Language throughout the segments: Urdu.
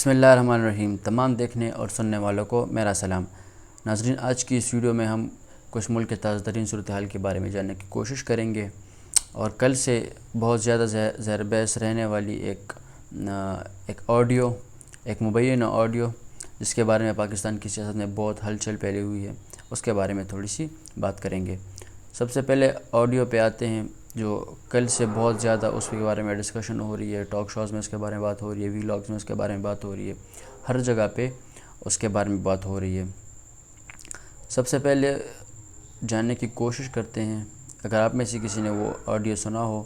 بسم اللہ الرحمن الرحیم۔ تمام دیکھنے اور سننے والوں کو میرا سلام۔ ناظرین، آج کی اس ویڈیو میں ہم کچھ ملک کے تازہ ترین صورتحال کے بارے میں جاننے کی کوشش کریں گے، اور کل سے بہت زیادہ زیر بحث رہنے والی ایک آڈیو، ایک مبینہ آڈیو جس کے بارے میں پاکستان کی سیاست میں بہت ہلچل پھیلی ہوئی ہے، اس کے بارے میں تھوڑی سی بات کریں گے۔ سب سے پہلے آڈیو پہ آتے ہیں، جو کل سے بہت زیادہ اس کے بارے میں ڈسکشن ہو رہی ہے، ٹاک شوز میں اس کے بارے میں بات ہو رہی ہے، ویلاگز میں اس کے بارے میں بات ہو رہی ہے، ہر جگہ پہ اس کے بارے میں بات ہو رہی ہے۔ سب سے پہلے جاننے کی کوشش کرتے ہیں، اگر آپ میں سے کسی نے وہ آڈیو سنا ہو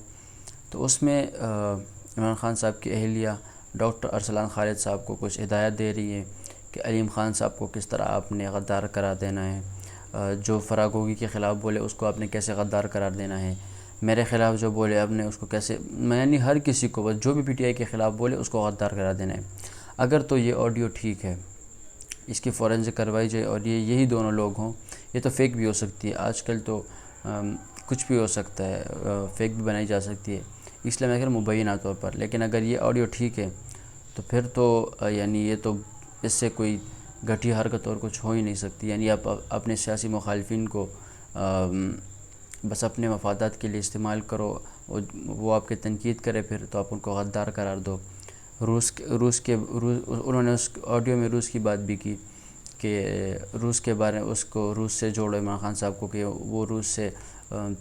تو اس میں عمران خان صاحب کی اہلیہ ڈاکٹر ارسلان خالد صاحب کو کچھ ہدایت دے رہی ہے کہ علیم خان صاحب کو کس طرح آپ نے غدار قرار دینا ہے، جو فراغوگی کے خلاف بولے اس کو آپ نے کیسے غدار قرار دینا ہے، میرے خلاف جو بولے آپ نے اس کو کیسے، یعنی ہر کسی کو، بس جو بھی پی ٹی آئی کے خلاف بولے اس کو غدار قرار دینا ہے۔ اگر تو یہ آڈیو ٹھیک ہے، اس کی فورینسک کروائی جائے اور یہی دونوں لوگ ہوں، یہ تو فیک بھی ہو سکتی ہے، آج کل تو کچھ بھی ہو سکتا ہے، فیک بھی بنائی جا سکتی ہے، اس لیے میں کہہ رہا ہوں مبینہ طور پر۔ لیکن اگر یہ آڈیو ٹھیک ہے تو پھر تو یعنی یہ تو اس سے کوئی گھٹیا حرکت اور کچھ ہو ہی نہیں سکتی، یعنی آپ اپنے سیاسی مخالفین کو بس اپنے مفادات کے لیے استعمال کرو، وہ آپ کی تنقید کرے پھر تو آپ ان کو غدار قرار دو۔ انہوں نے اس آڈیو میں روس کی بات بھی کی کہ روس کے بارے میں اس کو روس سے جوڑو، عمران خان صاحب کو، کہ وہ روس سے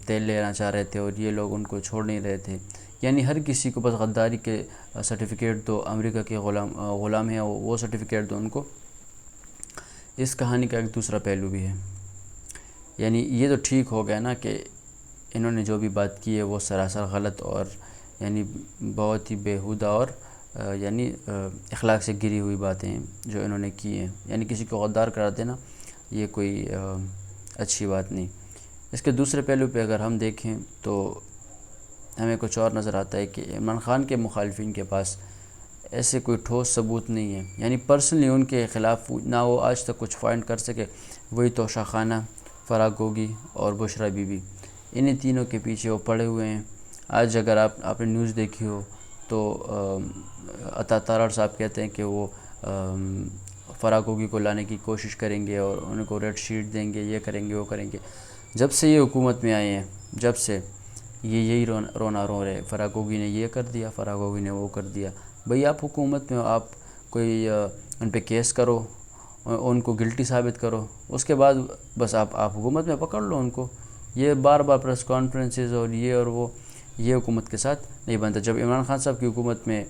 تیل لینا چاہ رہے تھے اور یہ لوگ ان کو چھوڑ نہیں رہے تھے، یعنی ہر کسی کو بس غداری کے سرٹیفکیٹ دو، امریکہ کے غلام ہیں وہ سرٹیفکیٹ دو ان کو۔ اس کہانی کا ایک دوسرا پہلو بھی ہے، یعنی یہ تو ٹھیک ہو گیا نا کہ انہوں نے جو بھی بات کی ہے وہ سراسر غلط اور یعنی بہت ہی بیہودہ اور یعنی اخلاق سے گری ہوئی باتیں ہیں جو انہوں نے کی ہیں، یعنی کسی کو غدار قرار دینا یہ کوئی اچھی بات نہیں۔ اس کے دوسرے پہلو پہ اگر ہم دیکھیں تو ہمیں کچھ اور نظر آتا ہے کہ عمران خان کے مخالفین کے پاس ایسے کوئی ٹھوس ثبوت نہیں ہے، یعنی پرسنلی ان کے خلاف نہ وہ آج تک کچھ فائنڈ کر سکے، وہی توشہ خانہ، فراغوگی اور بشرا بی بی، انہی تینوں کے پیچھے وہ پڑے ہوئے ہیں۔ آج اگر آپ نے نیوز دیکھی ہو تو عطا تارڑ صاحب کہتے ہیں کہ وہ فراغوگی کو لانے کی کوشش کریں گے اور ان کو ریڈ شیٹ دیں گے، یہ کریں گے وہ کریں گے۔ جب سے یہ حکومت میں آئے ہیں، جب سے یہ یہی رونا رو رہے، فراغوگی نے یہ کر دیا، فراغوگی نے وہ کر دیا۔ بھئی آپ حکومت میں ہو، آپ کوئی ان پہ کیس کرو، ان کو گلٹی ثابت کرو، اس کے بعد بس آپ حکومت میں پکڑ لو ان کو۔ یہ بار بار پریس کانفرنسز اور وہ یہ حکومت کے ساتھ نہیں بنتا۔ جب عمران خان صاحب کی حکومت میں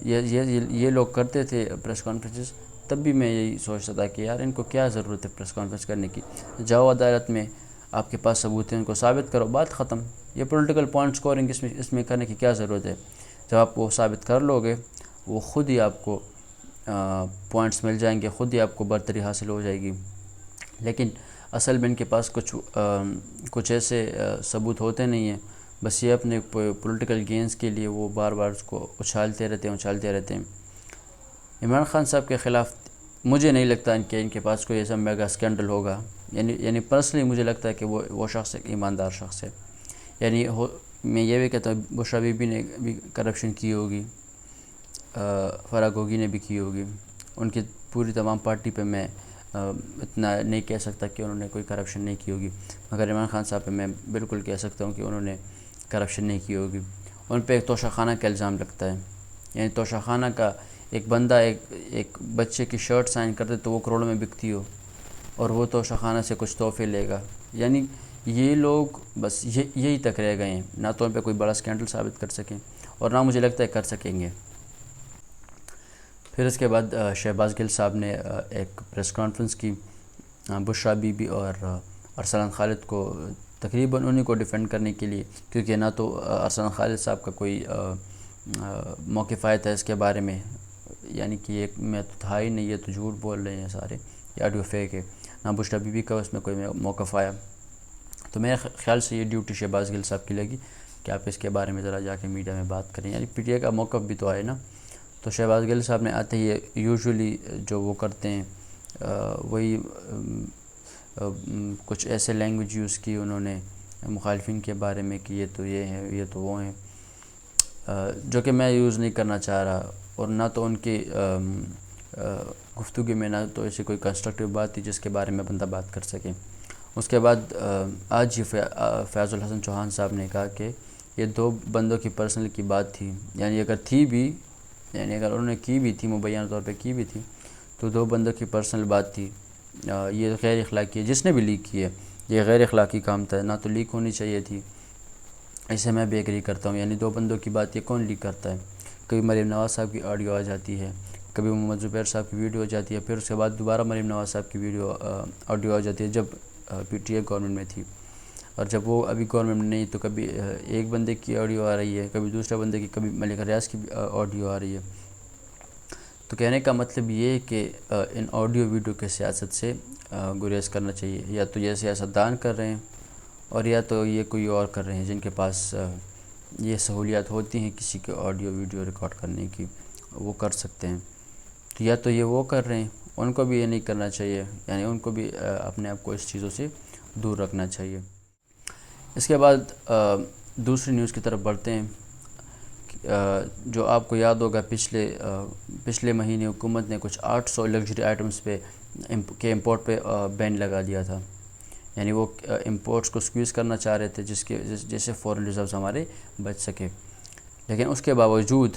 یہ لوگ کرتے تھے پریس کانفرنسز، تب بھی میں یہی سوچتا تھا کہ یار ان کو کیا ضرورت ہے پریس کانفرنس کرنے کی، جاؤ عدالت میں، آپ کے پاس ثبوت ہیں، ان کو ثابت کرو، بات ختم۔ یہ پولیٹیکل پوائنٹ سکورنگ اس میں کرنے کی کیا ضرورت ہے؟ جب آپ وہ ثابت کر لو گے، وہ خود ہی آپ کو پوائنٹس مل جائیں گے، خود ہی آپ کو برتری حاصل ہو جائے گی۔ لیکن اصل میں ان کے پاس کچھ ایسے ثبوت ہوتے نہیں ہیں، بس یہ اپنے پولیٹیکل گینز کے لیے وہ بار بار اس کو اچھالتے رہتے ہیں۔ عمران خان صاحب کے خلاف مجھے نہیں لگتا کہ ان کے پاس کوئی ایسا میگا اسکینڈل ہوگا، یعنی پرسنلی مجھے لگتا ہے کہ وہ شخص ایک ایماندار شخص ہے، یعنی میں یہ بھی کہتا ہوں بشرا بی بی نے بھی کرپشن کی ہوگی، فراغوگی نے بھی کی ہوگی، ان کی پوری تمام پارٹی پہ میں اتنا نہیں کہہ سکتا کہ انہوں نے کوئی کرپشن نہیں کی ہوگی، مگر عمران خان صاحب پہ میں بالکل کہہ سکتا ہوں کہ انہوں نے کرپشن نہیں کی ہوگی۔ ان پہ ایک توشہ خانہ کا الزام لگتا ہے، یعنی توشہ خانہ کا ایک بندہ ایک بچے کی شرٹ سائن کرتے تو وہ کروڑوں میں بکتی ہو، اور وہ توشہ خانہ سے کچھ تحفے لے گا، یعنی یہ لوگ بس یہی تک رہ گئے ہیں، نہ تو ان پہ کوئی بڑا اسکینڈل ثابت کر سکیں اور نہ مجھے لگتا ہے کر سکیں گے۔ پھر اس کے بعد شہباز گل صاحب نے ایک پریس کانفرنس کی، بشرا بی بی اور ارسلان خالد کو تقریباً انہی کو ڈیفینڈ کرنے کے لیے، کیونکہ نہ تو ارسلان خالد صاحب کا کوئی موقف آیا تھا اس کے بارے میں، یعنی کہ یہ میں تو تھا ہی نہیں، یہ تو جھوٹ بول رہے ہیں سارے، یہ آڈیو فیک ہے، نہ بشرا بی بی کا اس میں کوئی موقف آیا۔ تو میرے خیال سے یہ ڈیوٹی شہباز گل صاحب کی لگی کہ آپ اس کے بارے میں ذرا جا کے میڈیا میں بات کریں، یعنی پی ٹی آئی کا موقف بھی تو آئے نا۔ تو شہباز گل صاحب نے آتے ہی یوزولی جو وہ کرتے ہیں وہی کچھ ایسے لینگویج یوز کی انہوں نے مخالفین کے بارے میں کہ یہ تو یہ ہے، یہ تو وہ ہیں، جو کہ میں یوز نہیں کرنا چاہ رہا، اور نہ تو ان کی گفتگو میں نہ تو ایسی کوئی کنسٹرکٹیو بات تھی جس کے بارے میں بندہ بات کر سکے۔ اس کے بعد آج ہی فیاض الحسن چوہان صاحب نے کہا کہ یہ 2 بندوں کی پرسنل کی بات تھی، یعنی اگر تھی بھی، یعنی اگر انہوں نے کی بھی تھی، مبینہ طور پہ کی بھی تھی، تو 2 بندوں کی پرسنل بات تھی۔ یہ غیر اخلاقی ہے، جس نے بھی لیک کی ہے یہ غیر اخلاقی کام تھا، نہ تو لیک ہونی چاہیے تھی۔ اسے میں بھی ایگری کرتا ہوں، یعنی 2 بندوں کی بات یہ کون لیک کرتا ہے؟ کبھی مریم نواز صاحب کی آڈیو آ جاتی ہے، کبھی محمد زبیر صاحب کی ویڈیو آ جاتی ہے، پھر اس کے بعد دوبارہ مریم نواز صاحب کی آڈیو آ جاتی ہے جب پی ٹی آئی گورنمنٹ میں تھی، اور جب وہ ابھی گورنمنٹ میں نہیں تو کبھی ایک بندے کی آڈیو آ رہی ہے، کبھی دوسرے بندے کی، کبھی ملک ریاض کی آڈیو آ رہی ہے۔ تو کہنے کا مطلب یہ ہے کہ ان آڈیو ویڈیو کے سیاست سے گریز کرنا چاہیے، یا تو یہ سیاستدان کر رہے ہیں اور یا تو یہ کوئی اور کر رہے ہیں جن کے پاس یہ سہولیات ہوتی ہیں کسی کے آڈیو ویڈیو ریکارڈ کرنے کی، وہ کر سکتے ہیں۔ تو یا تو یہ وہ کر رہے ہیں، ان کو بھی یہ نہیں کرنا چاہیے، یعنی ان کو بھی اپنے آپ کو اس چیزوں سے دور رکھنا چاہیے۔ اس کے بعد دوسری نیوز کی طرف بڑھتے ہیں۔ جو آپ کو یاد ہوگا پچھلے مہینے حکومت نے کچھ 800 لگژری آئٹمز پہ امپورٹ پہ بین لگا دیا تھا، یعنی وہ امپورٹس کو سکویز کرنا چاہ رہے تھے جیسے فورن ریزروز ہمارے بچ سکے۔ لیکن اس کے باوجود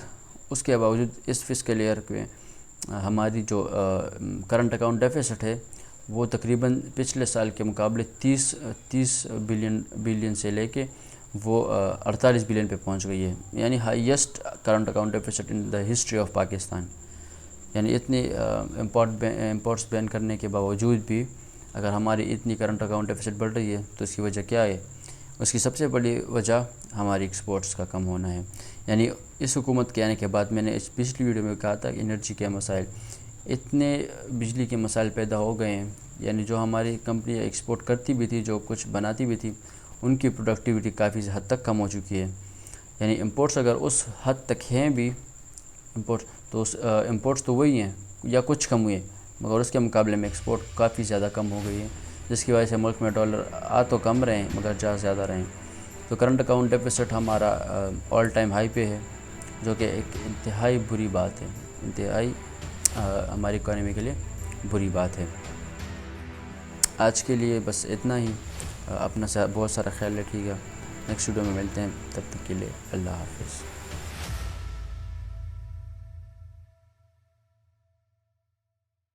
اس فسکل ایئر پہ ہماری جو کرنٹ اکاؤنٹ ڈیفیسٹ ہے وہ تقریباً پچھلے سال کے مقابلے 30 بلین سے لے کے وہ 48 بلین پہ پہنچ گئی ہے، یعنی highest current account deficit in the history of Pakistan. یعنی اتنی امپورٹس بین کرنے کے باوجود بھی اگر ہماری اتنی کرنٹ اکاؤنٹ ڈیفیسٹ بڑھ رہی ہے تو اس کی وجہ کیا ہے؟ اس کی سب سے بڑی وجہ ہماری ایکسپورٹس کا کم ہونا ہے۔ یعنی اس حکومت کے آنے کے بعد میں نے اس پچھلی ویڈیو میں کہا تھا کہ انرجی کے مسائل، اتنے بجلی کے مسائل پیدا ہو گئے ہیں، یعنی جو ہماری کمپنی ایکسپورٹ کرتی بھی تھی، جو کچھ بناتی بھی تھی، ان کی پروڈکٹیوٹی کافی حد تک کم ہو چکی ہے۔ یعنی امپورٹس اگر اس حد تک ہیں بھی، امپورٹس تو وہی ہیں یا کچھ کم ہوئے، مگر اس کے مقابلے میں ایکسپورٹ کافی زیادہ کم ہو گئی ہے، جس کی وجہ سے ملک میں ڈالر تو کم رہے ہیں مگر جا زیادہ رہے ہیں۔ تو کرنٹ اکاؤنٹ ڈیفیسٹ ہمارا آل ٹائم ہائی پہ ہے، جو کہ ایک انتہائی بری بات ہے، انتہائی ہماری اکانومی کے لیے بری بات ہے۔ آج کے لیے بس اتنا ہی، اپنا بہت سارا خیال رکھیے گا، نیکسٹ ویڈیو میں ملتے ہیں، تب تک کے لیے اللہ حافظ۔